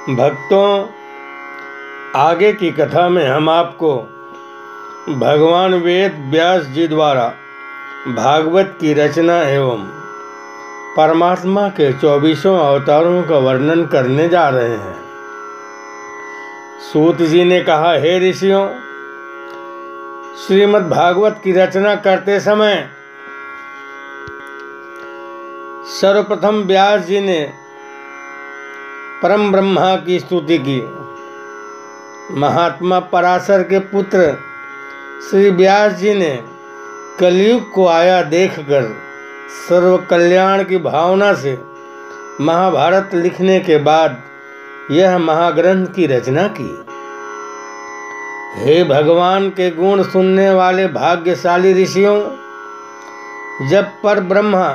भक्तों, आगे की कथा में हम आपको भगवान वेद व्यास जी द्वारा भागवत की रचना एवं परमात्मा के 24 अवतारों का वर्णन करने जा रहे हैं। सूत जी ने कहा, हे ऋषियों, श्रीमद् भागवत की रचना करते समय सर्वप्रथम व्यास जी ने परम ब्रह्मा की स्तुति की। महात्मा पराशर के पुत्र श्री व्यास जी ने कलयुग को आया देखकर सर्व कल्याण की भावना से महाभारत लिखने के बाद यह महाग्रंथ की रचना की। हे भगवान के गुण सुनने वाले भाग्यशाली ऋषियों, जब पर ब्रह्मा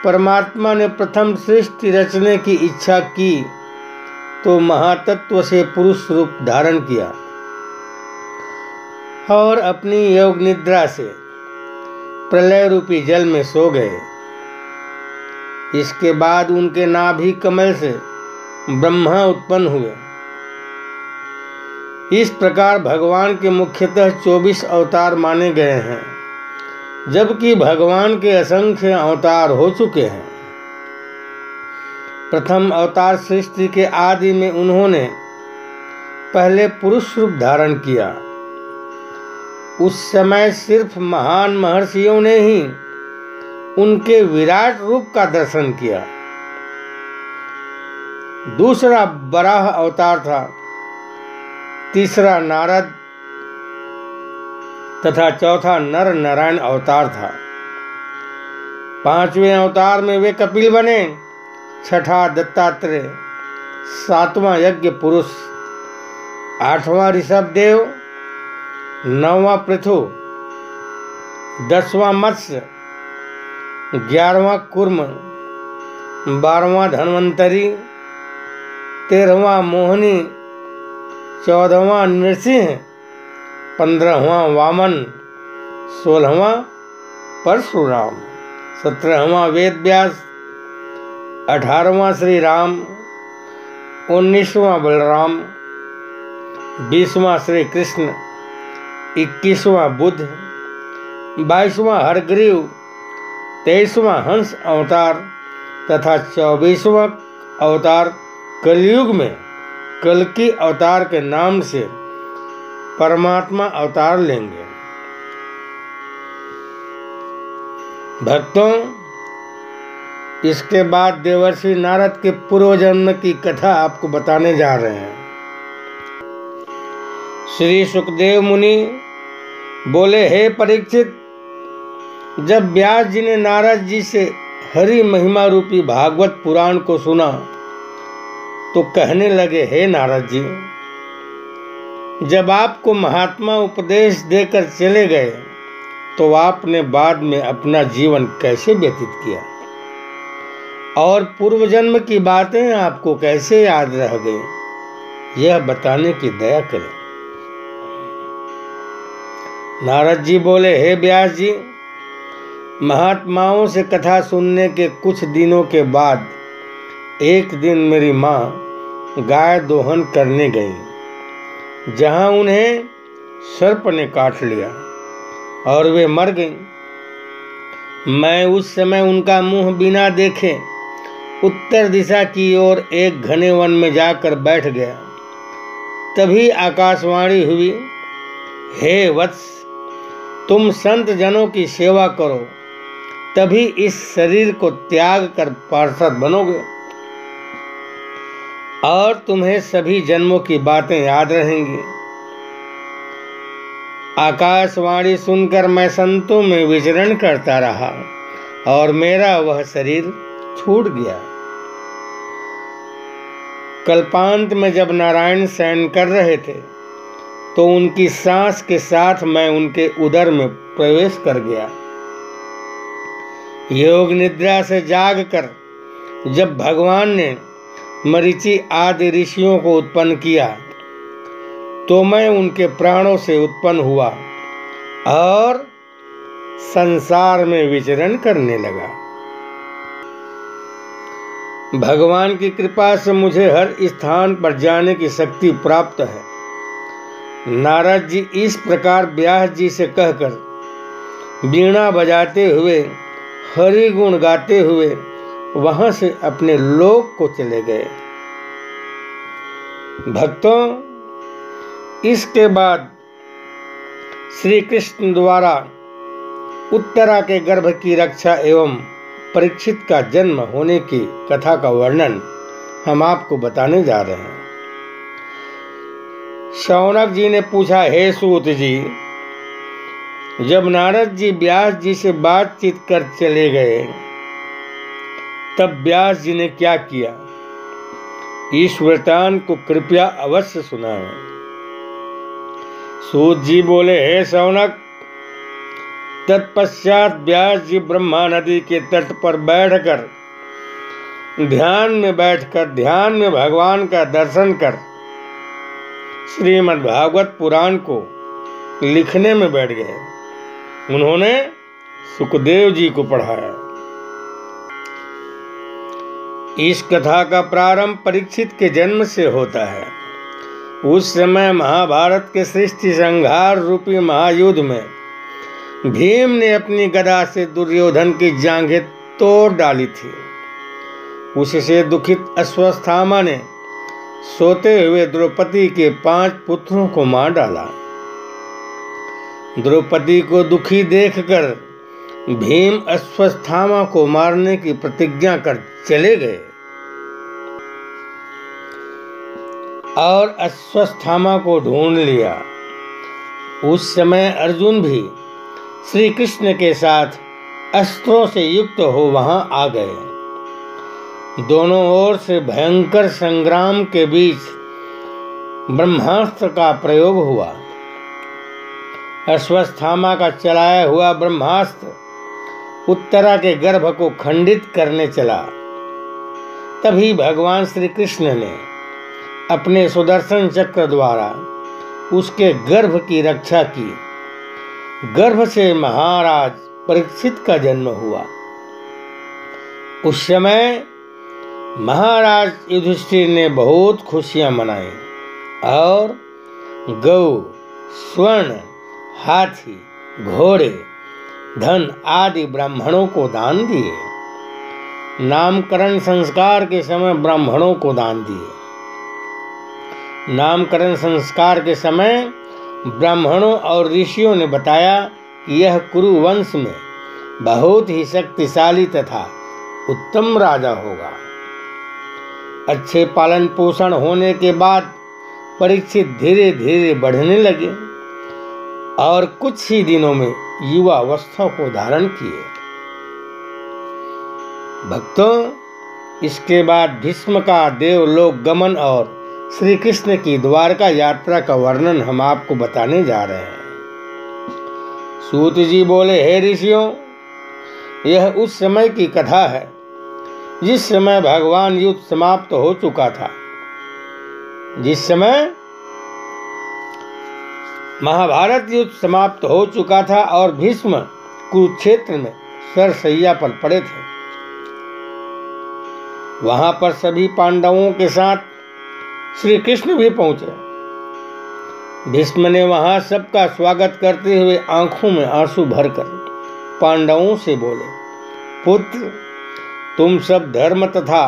परमात्मा ने प्रथम सृष्टि रचने की इच्छा की तो महातत्व से पुरुष रूप धारण किया और अपनी योग निद्रा से प्रलय रूपी जल में सो गए। इसके बाद उनके नाभि कमल से ब्रह्मा उत्पन्न हुए। इस प्रकार भगवान के मुख्यतः 24 अवतार माने गए हैं, जबकि भगवान के असंख्य अवतार हो चुके हैं। प्रथम अवतार सृष्टि के आदि में उन्होंने पहले पुरुष रूप धारण किया। उस समय सिर्फ महान महर्षियों ने ही उनके विराट रूप का दर्शन किया। दूसरा वराह अवतार था, तीसरा नारद तथा चौथा नर नारायण अवतार था। पांचवें अवतार में वे कपिल बने, छठा दत्तात्रेय, सातवां यज्ञ पुरुष, आठवां ऋषभ देव, नौवां पृथु, 10वां मत्स्य, 11वां कूर्म, 12वां धन्वंतरी, 13वां मोहिनी, 14वां नृसिंह, 15वां वामन, 16वां परशुराम, 17वां वेद व्यास, 18वां श्री राम, 19वां बलराम, 20वां श्री कृष्ण, 21वां बुद्ध, 22वां हरग्रीव, 23वां हंस अवतार तथा 24वां अवतार कलयुग में कल्कि अवतार के नाम से परमात्मा अवतार लेंगे। भक्तों, इसके बाद देवर्षि नारद के पूर्व जन्म की कथा आपको बताने जा रहे हैं। श्री सुखदेव मुनि बोले, हे परीक्षित, जब व्यास जी ने नारद जी से हरि महिमा रूपी भागवत पुराण को सुना तो कहने लगे, हे नारद जी, जब आपको महात्मा उपदेश देकर चले गए तो आपने बाद में अपना जीवन कैसे व्यतीत किया और पूर्व जन्म की बातें आपको कैसे याद रह गई, यह बताने की दया करें। नारद जी बोले, हे व्यास जी, महात्माओं से कथा सुनने के कुछ दिनों के बाद एक दिन मेरी माँ गाय दोहन करने गई, जहाँ उन्हें सर्प ने काट लिया और वे मर गईं। मैं उस समय उनका मुंह बिना देखे उत्तर दिशा की ओर एक घने वन में जाकर बैठ गया। तभी आकाशवाणी हुई, हे वत्स, तुम संत जनों की सेवा करो, तभी इस शरीर को त्याग कर पार्षद बनोगे और तुम्हें सभी जन्मों की बातें याद रहेंगी। आकाशवाणी सुनकर मैं संतों में विचरण करता रहा और मेरा वह शरीर छूट गया। कल्पांत में जब नारायण शयन कर रहे थे तो उनकी सांस के साथ मैं उनके उदर में प्रवेश कर गया। योग निद्रा से जागकर जब भगवान ने मरीचि आदि ऋषियों को उत्पन्न किया तो मैं उनके प्राणों से उत्पन्न हुआ और संसार में विचरण करने लगा। भगवान की कृपा से मुझे हर स्थान पर जाने की शक्ति प्राप्त है। नारद जी इस प्रकार व्यास जी से कहकर वीणा बजाते हुए हरि गुण गाते हुए वहां से अपने लोक को चले गए। भक्तों, इसके बाद श्री कृष्ण द्वारा उत्तरा के गर्भ की रक्षा एवं परीक्षित का जन्म होने की कथा का वर्णन हम आपको बताने जा रहे हैं। शौनक जी ने पूछा, हे सूत जी, जब नारद जी व्यास जी से बातचीत कर चले गए तब व्यास जी ने क्या किया? इस वृत्तांत को कृपया अवश्य सुनाएं। सूत जी बोले, हे शौनक, तत्पश्चात व्यास जी ब्रह्मा नदी के तट पर बैठकर ध्यान में भगवान का दर्शन कर श्रीमद् भागवत पुराण को लिखने में बैठ गए। उन्होंने सुखदेव जी को पढ़ाया। इस कथा का प्रारंभ परीक्षित के जन्म से होता है। उस समय महाभारत के सृष्टि संहार रूपी महायुद्ध में भीम ने अपनी गदा से दुर्योधन की जांघें तोड़ डाली थी। उससे दुखित अश्वत्थामा ने सोते हुए द्रौपदी के 5 पुत्रों को मार डाला। द्रौपदी को दुखी देखकर भीम अश्वत्थामा को मारने की प्रतिज्ञा कर चले गए और अश्वत्थामा को ढूंढ लिया। उस समय अर्जुन भी श्री कृष्ण के साथ अस्त्रों से युक्त हो वहां आ गए। दोनों ओर से भयंकर संग्राम के बीच ब्रह्मास्त्र का प्रयोग हुआ। अश्वत्थामा का चलाया हुआ ब्रह्मास्त्र उत्तरा के गर्भ को खंडित करने चला। तभी भगवान श्री कृष्ण ने अपने सुदर्शन चक्र द्वारा उसके गर्भ की रक्षा की। गर्भ से महाराज परीक्षित का जन्म हुआ। उस समय महाराज युधिष्ठिर ने बहुत खुशियां मनाई और गौ, स्वर्ण, हाथी, घोड़े, धन आदि ब्राह्मणों को दान दिए। नामकरण संस्कार के समय ब्राह्मणों को दान दिए। नामकरण संस्कार के समय ब्राह्मणों और ऋषियों ने बताया कि यह कुरु वंश में बहुत ही शक्तिशाली तथा उत्तम राजा होगा। अच्छे पालन पोषण होने के बाद परीक्षित धीरे धीरे बढ़ने लगे और कुछ ही दिनों में युवा अवस्था को धारण किए। भक्तों, इसके बाद भीष्म का देवलोक गमन और श्री कृष्ण की द्वारका यात्रा का वर्णन हम आपको बताने जा रहे हैं। सूत जी बोले, हे ऋषियों, यह उस समय की कथा है जिस समय भगवान युद्ध समाप्त हो चुका था। जिस समय महाभारत युद्ध समाप्त हो चुका था और भीष्म कुरुक्षेत्र में सरसैया पर पड़े थे। वहां पर सभी पांडवों के साथ श्री कृष्ण भी पहुंचे। भीष्म ने वहां सबका स्वागत करते हुए आंखों में आंसू भरकर पांडवों से बोले, पुत्र, तुम सब धर्म तथा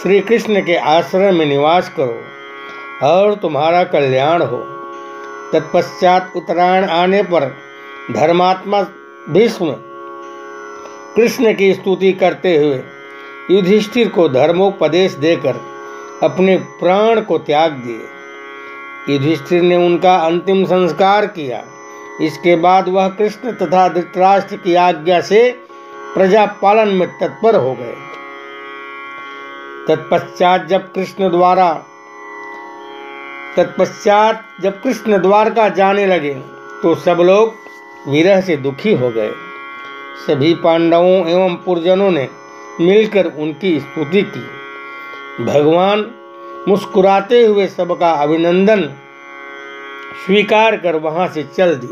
श्री कृष्ण के आश्रम में निवास करो और तुम्हारा कल्याण हो। तत्पश्चात उत्तरायण आने पर धर्मात्मा भीष्म कृष्ण की स्तुति करते हुए युधिष्ठिर को धर्मोपदेश देकर अपने प्राण को त्याग दिए। युधिष्ठिर ने उनका अंतिम संस्कार किया। इसके बाद वह कृष्ण तथा धृतराष्ट्र की आज्ञा से प्रजा पालन में तत्पर हो गए। तत्पश्चात जब कृष्ण द्वारका जाने लगे तो सब लोग विरह से दुखी हो गए। सभी पांडवों एवं पुरजनों ने मिलकर उनकी स्तुति की। भगवान मुस्कुराते हुए सबका अभिनंदन स्वीकार कर वहां से चल दिए।